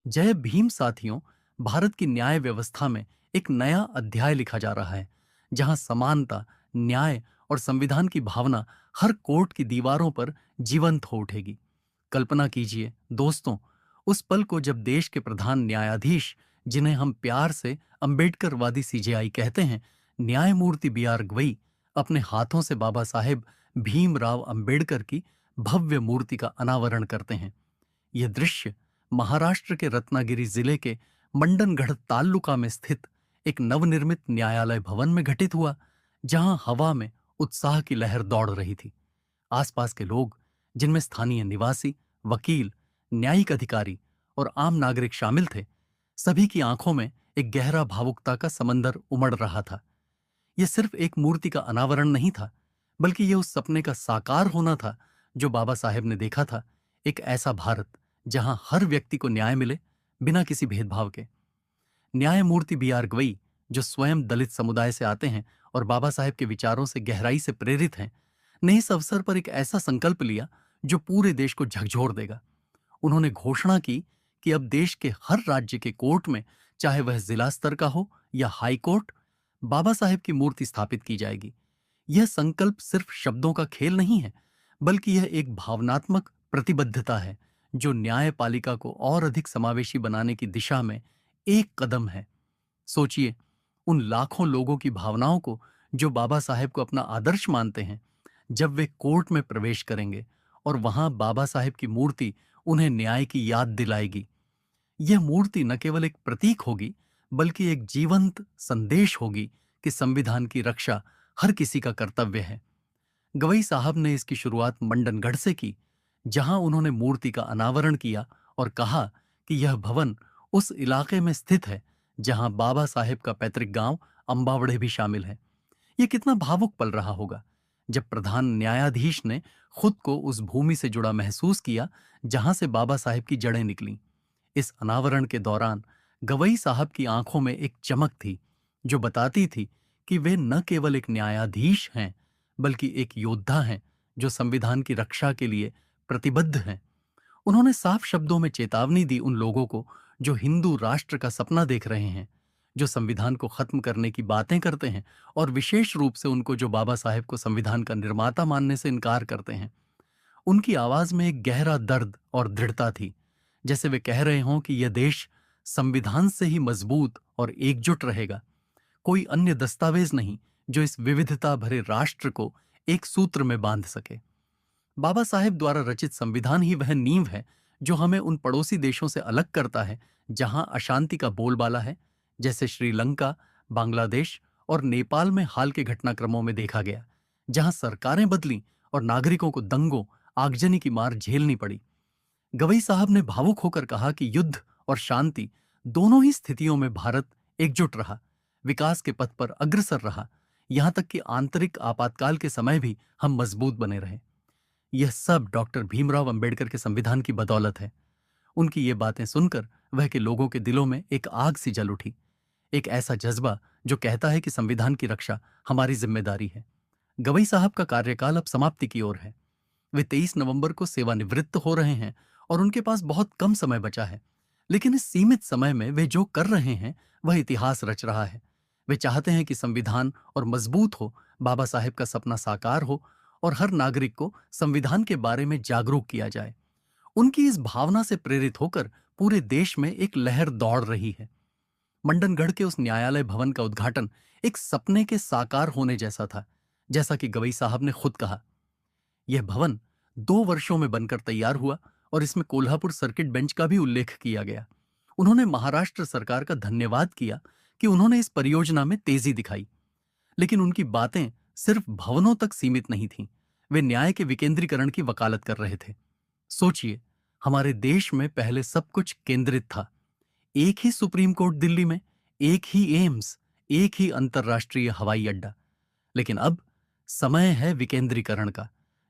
जय भीम साथियों। भारत की न्याय व्यवस्था में एक नया अध्याय लिखा जा रहा है, जहां समानता, न्याय और संविधान की भावना हर कोर्ट की दीवारों पर जीवंत हो उठेगी। कल्पना कीजिए दोस्तों, उस पल को जब देश के प्रधान न्यायाधीश, जिन्हें हम प्यार से अंबेडकरवादी सीजेआई कहते हैं, न्यायमूर्ति बी आर गवई, अपने हाथों से बाबा साहेब भीमराव अंबेडकर की भव्य मूर्ति का अनावरण करते हैं। यह दृश्य महाराष्ट्र के रत्नागिरी जिले के मंडनगढ़ तालुका में स्थित एक नवनिर्मित न्यायालय भवन में घटित हुआ, जहां हवा में उत्साह की लहर दौड़ रही थी। आसपास के लोग, जिनमें स्थानीय निवासी, वकील, न्यायिक अधिकारी और आम नागरिक शामिल थे, सभी की आंखों में एक गहरा भावुकता का समंदर उमड़ रहा था। यह सिर्फ एक मूर्ति का अनावरण नहीं था, बल्कि यह उस सपने का साकार होना था जो बाबा साहेब ने देखा था। एक ऐसा भारत जहां हर व्यक्ति को न्याय मिले, बिना किसी भेदभाव के। न्यायमूर्ति बी आर गवई, जो स्वयं दलित समुदाय से आते हैं और बाबा साहेब के विचारों से गहराई से प्रेरित हैं, ने इस अवसर पर एक ऐसा संकल्प लिया जो पूरे देश को झकझोर देगा। उन्होंने घोषणा की कि अब देश के हर राज्य के कोर्ट में, चाहे वह जिला स्तर का हो या हाई कोर्ट, बाबा साहेब की मूर्ति स्थापित की जाएगी। यह संकल्प सिर्फ शब्दों का खेल नहीं है, बल्कि यह एक भावनात्मक प्रतिबद्धता है जो न्यायपालिका को और अधिक समावेशी बनाने की दिशा में एक कदम है। सोचिए उन लाखों लोगों की भावनाओं को जो बाबा साहेब को अपना आदर्श मानते हैं, जब वे कोर्ट में प्रवेश करेंगे और वहां बाबा साहेब की मूर्ति उन्हें न्याय की याद दिलाएगी। यह मूर्ति न केवल एक प्रतीक होगी, बल्कि एक जीवंत संदेश होगी कि संविधान की रक्षा हर किसी का कर्तव्य है। गवई साहब ने इसकी शुरुआत मंडनगढ़ से की, जहां उन्होंने मूर्ति का अनावरण किया और कहा कि यह भवन उस इलाके में स्थित है जहां बाबा साहेब का पैतृक गांव अंबावड़े भी शामिल है। यह कितना भावुक पल रहा होगा जब प्रधान न्यायाधीश ने खुद को उस भूमि से जुड़ा महसूस किया जहां से बाबा साहेब की जड़ें निकलीं। इस अनावरण के दौरान गवई साहब की आंखों में एक चमक थी जो बताती थी कि वे न केवल एक न्यायाधीश हैं, बल्कि एक योद्धा हैं जो संविधान की रक्षा के लिए प्रतिबद्ध हैं। उन्होंने साफ शब्दों में चेतावनी दी उन लोगों को जो हिंदू राष्ट्र का सपना देख रहे हैं, जो संविधान को खत्म करने की बातें करते हैं, और विशेष रूप से उनको जो बाबा साहेब को संविधान का निर्माता मानने से इनकार करते हैं। उनकी आवाज में एक गहरा दर्द और दृढ़ता थी, जैसे वे कह रहे हों कि यह देश संविधान से ही मजबूत और एकजुट रहेगा। कोई अन्य दस्तावेज नहीं जो इस विविधता भरे राष्ट्र को एक सूत्र में बांध सके। बाबा साहेब द्वारा रचित संविधान ही वह नींव है जो हमें उन पड़ोसी देशों से अलग करता है जहां अशांति का बोलबाला है, जैसे श्रीलंका, बांग्लादेश और नेपाल में हाल के घटनाक्रमों में देखा गया, जहां सरकारें बदलीं और नागरिकों को दंगों, आगजनी की मार झेलनी पड़ी। गवई साहब ने भावुक होकर कहा कि युद्ध और शांति दोनों ही स्थितियों में भारत एकजुट रहा, विकास के पथ पर अग्रसर रहा, यहां तक कि आंतरिक आपातकाल के समय भी हम मजबूत बने रहे। यह सब डॉक्टर भीमराव अंबेडकर के संविधान की बदौलत है। उनकी ये बातें सुनकर वह के लोगों के दिलों में एक आग सी जल उठी, एक ऐसा जज्बा जो कहता है कि संविधान की रक्षा हमारी जिम्मेदारी है। गवई साहब का कार्यकाल अब समाप्ति की ओर है। वे 23 नवंबर को सेवानिवृत्त हो रहे हैं और उनके पास बहुत कम समय बचा है। लेकिन इस सीमित समय में वे जो कर रहे हैं वह इतिहास रच रहा है। वे चाहते हैं कि संविधान और मजबूत हो, बाबा साहेब का सपना साकार हो और हर नागरिक को संविधान के बारे में जागरूक किया जाए। उनकी इस भावना से प्रेरित होकर पूरे देश में एक लहर दौड़ रही है। मंडनगढ़ के उस न्यायालय भवन का उद्घाटन एक सपने के साकार होने जैसा था। जैसा कि गवई साहब ने खुद कहा, यह भवन 2 वर्षों में बनकर तैयार हुआ और इसमें कोल्हापुर सर्किट बेंच का भी उल्लेख किया गया। उन्होंने महाराष्ट्र सरकार का धन्यवाद किया कि उन्होंने इस परियोजना में तेजी दिखाई। लेकिन उनकी बातें सिर्फ भवनों तक सीमित नहीं थीं। वे न्याय के विकेंद्रीकरण की वकालत कर रहे थे। सोचिए, हमारे देश में पहले सब कुछ केंद्रित था। एक ही सुप्रीम कोर्ट दिल्ली में, एक ही एम्स, एक ही अंतर्राष्ट्रीय हवाई अड्डा। लेकिन अब समय है विकेंद्रीकरण का,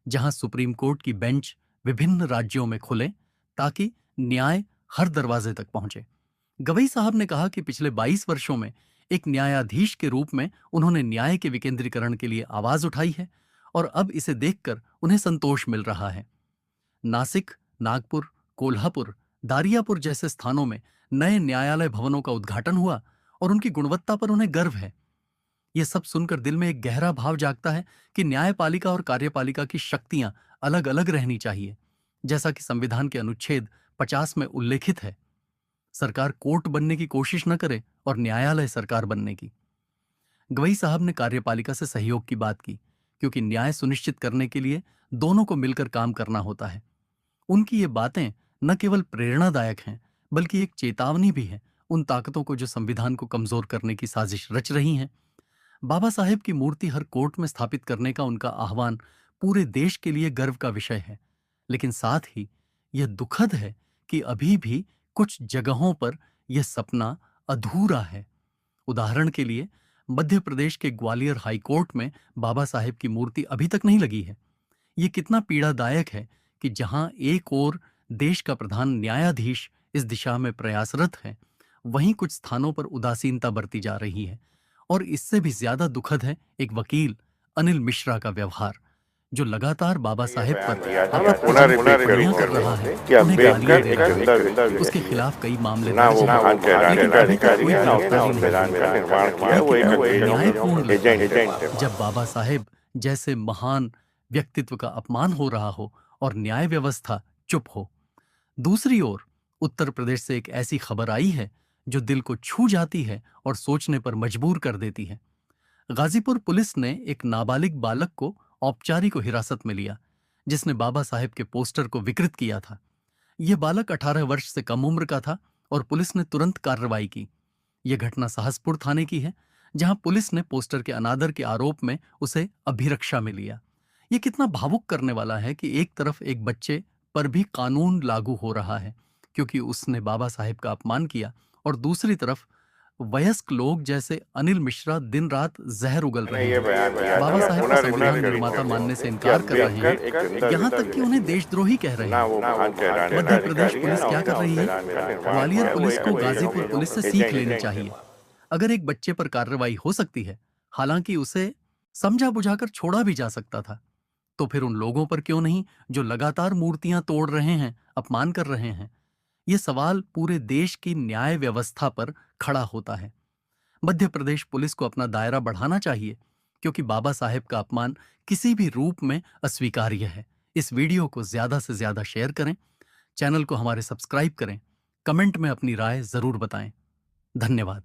जहां सुप्रीम कोर्ट की बेंच विभिन्न राज्यों में खुले ताकि न्याय हर दरवाजे तक पहुंचे। गवई साहब ने कहा कि पिछले 22 वर्षों में एक न्यायाधीश के रूप में उन्होंने न्याय के विकेंद्रीकरण के लिए आवाज उठाई है और अब इसे देखकर उन्हें संतोष मिल रहा है। नासिक, नागपुर, कोल्हापुर, दारियापुर जैसे स्थानों में नए न्यायालय भवनों का उद्घाटन हुआ और उनकी गुणवत्ता पर उन्हें गर्व है। ये सब सुनकर दिल में एक गहरा भाव जागता है कि न्यायपालिका और कार्यपालिका की शक्तियां अलग अलग रहनी चाहिए, जैसा कि संविधान के अनुच्छेद 50 में उल्लेखित है। सरकार कोर्ट बनने की कोशिश न करे और न्यायालय सरकार बनने की। गवई साहब ने कार्यपालिका से सहयोग की बात की, क्योंकि न्याय सुनिश्चित करने के लिए दोनों को मिलकर काम करना होता है। उनकी ये बातें न केवल प्रेरणादायक हैं, बल्कि एक चेतावनी भी है उन ताकतों को जो संविधान को कमजोर करने की साजिश रच रही हैं। बाबा साहेब की मूर्ति हर कोर्ट में स्थापित करने का उनका आह्वान पूरे देश के लिए गर्व का विषय है, लेकिन साथ ही यह दुखद है कि अभी भी कुछ जगहों पर यह सपना अधूरा है। उदाहरण के लिए मध्य प्रदेश के ग्वालियर हाई कोर्ट में बाबा साहेब की मूर्ति अभी तक नहीं लगी है। ये कितना पीड़ादायक है कि जहां एक ओर देश का प्रधान न्यायाधीश इस दिशा में प्रयासरत है, वहीं कुछ स्थानों पर उदासीनता बरती जा रही है। और इससे भी ज्यादा दुखद है एक वकील अनिल मिश्रा का व्यवहार, जो लगातार बाबा साहेब पर टिप्पणियां कर रहा है, उन्हें गालियां दे रहा है, उसके खिलाफ कई मामले दर्ज हैं, लेकिन अभी तक कोई गिरफ्तारी नहीं। ये कितना न्यायपूर्ण लगता है जब बाबा साहेब जैसे महान व्यक्तित्व का अपमान हो रहा हो और न्याय व्यवस्था चुप हो। दूसरी ओर उत्तर प्रदेश से एक ऐसी खबर आई है जो दिल को छू जाती है और सोचने पर मजबूर कर देती है। गाजीपुर पुलिस ने एक नाबालिग बालक को औपचारिक हिरासत में लिया, जिसने बाबा साहेब के पोस्टर को विकृत किया था। यह बालक 18 वर्ष से कम उम्र का था और पुलिस ने तुरंत कार्रवाई की। यह घटना साहसपुर थाने की है, जहां पुलिस ने पोस्टर के अनादर के आरोप में उसे अभिरक्षा में लिया। यह कितना भावुक करने वाला है कि एक तरफ एक बच्चे पर भी कानून लागू हो रहा है क्योंकि उसने बाबा साहेब का अपमान किया, और दूसरी तरफ वयस्क लोग जैसे अनिल मिश्रा दिन रात जहर उगल रहे हैं, बाबा साहेब को संविधान निर्माता मानने से इनकार कर रहे हैं, यहाँ तक कि उन्हें देशद्रोही कह रहे हैं। मध्य प्रदेश पुलिस क्या कर रही है? ग्वालियर पुलिस को गाजीपुर पुलिस से सीख लेनी चाहिए। अगर एक बच्चे पर कार्रवाई हो सकती है, हालांकि उसे समझा बुझाकर छोड़ा भी जा सकता था, तो फिर उन लोगों पर क्यों नहीं जो लगातार मूर्तियां तोड़ रहे हैं, अपमान कर रहे हैं? यह सवाल पूरे देश की न्याय व्यवस्था पर खड़ा होता है। मध्य प्रदेश पुलिस को अपना दायरा बढ़ाना चाहिए, क्योंकि बाबा साहेब का अपमान किसी भी रूप में अस्वीकार्य है। इस वीडियो को ज्यादा से ज्यादा शेयर करें, चैनल को हमारे सब्सक्राइब करें, कमेंट में अपनी राय जरूर बताएं। धन्यवाद।